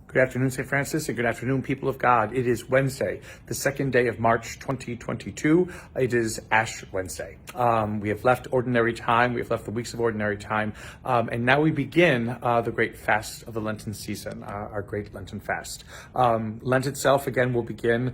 Good afternoon, St. Francis, and good afternoon, people of God. It is Wednesday, the second day of March 2022. It is Ash Wednesday. We have left ordinary time. We have left the weeks of ordinary time. And now we begin the great fast of the Lenten season, our great Lenten fast. Lent itself, again, will begin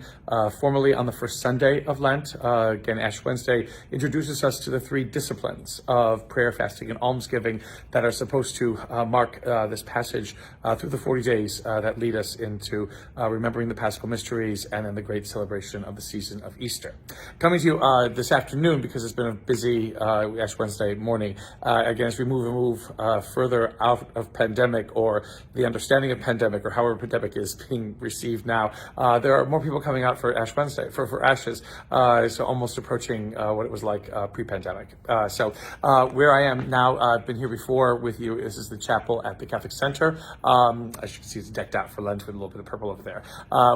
formally on the first Sunday of Lent. Again, Ash Wednesday introduces us to the three disciplines of prayer, fasting, and almsgiving that are supposed to mark this passage through the 40 days that lead us into remembering the Paschal mysteries and then the great celebration of the season of Easter. Coming to you this afternoon, because it's been a busy Ash Wednesday morning, again, as we move further out of pandemic, or the understanding of pandemic, or however pandemic is being received now, there are more people coming out for Ash Wednesday, for Ashes, so almost approaching what it was like pre-pandemic. So where I am now, I've been here before with you. This is the chapel at the Catholic Center. As you can see, it's decked out for Lent with a little bit of purple over there.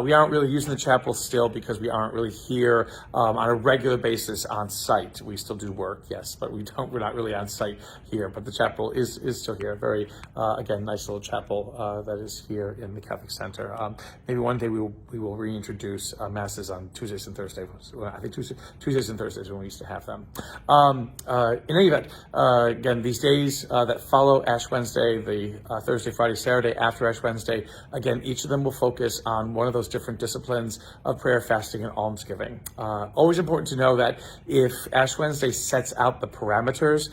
We aren't really using the chapel still because we aren't really here on a regular basis on site. We still do work, yes, but we're not really on site here. But the chapel is still here. Very, again, nice little chapel that is here in the Catholic Center. Maybe one day we will reintroduce masses on Tuesdays and Thursdays. Well, I think Tuesdays and Thursdays when we used to have them. In any event, again, these days that follow Ash Wednesday, the Thursday, Friday, Saturday after Ash Wednesday, again, each of them will focus on one of those different disciplines of prayer, fasting, and almsgiving. Always important to know that if Ash Wednesday sets out the parameters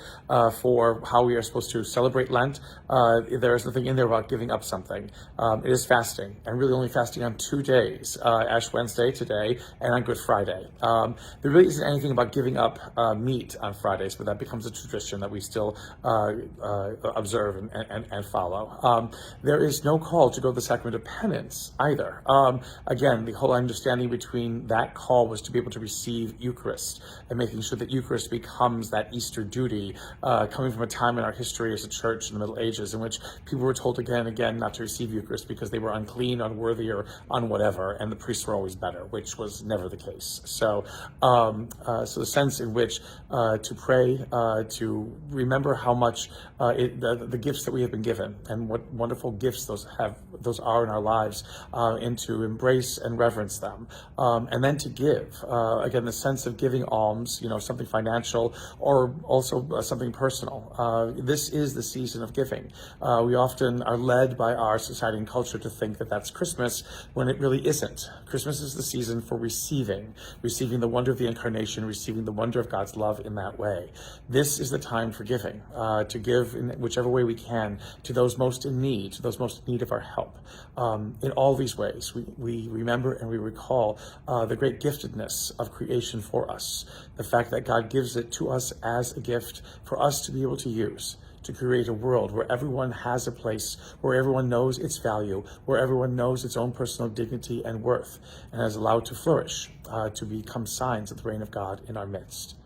for how we are supposed to celebrate Lent, there is nothing in there about giving up something. It is fasting, and really only fasting on 2 days, Ash Wednesday today and on Good Friday. There really isn't anything about giving up meat on Fridays, but that becomes a tradition that we still observe and follow. There is no call to go to the sacrament of penance either. Again, the whole understanding between that call was to be able to receive Eucharist and making sure that Eucharist becomes that Easter duty, coming from a time in our history as a church in the Middle Ages in which people were told again and again not to receive Eucharist because they were unclean, unworthy, or on whatever, and the priests were always better, which was never the case. So the sense in which to pray, to remember how much the gifts that we have been given and what wonderful gifts those are in our lives, and to embrace and reverence them, and then to give. Again, the sense of giving alms, something financial or also something personal. This is the season of giving. We often are led by our society and culture to think that that's Christmas when it really isn't. Christmas is the season for receiving the wonder of the Incarnation, receiving the wonder of God's love in that way. This is the time for giving, to give in whichever way we can to those most in need, to those most in need of our help. In all these ways, we remember and we recall the great giftedness of creation for us, the fact that God gives it to us as a gift for us to be able to use, to create a world where everyone has a place, where everyone knows its value, where everyone knows its own personal dignity and worth, and is allowed to flourish, to become signs of the reign of God in our midst.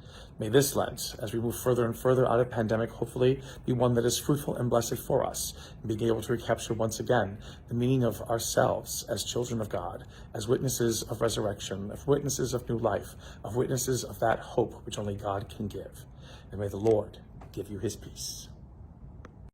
May this Lent, as we move further and further out of pandemic, hopefully be one that is fruitful and blessed for us, and being able to recapture once again the meaning of ourselves as children of God, as witnesses of resurrection, as witnesses of new life, of witnesses of that hope which only God can give. And may the Lord give you his peace.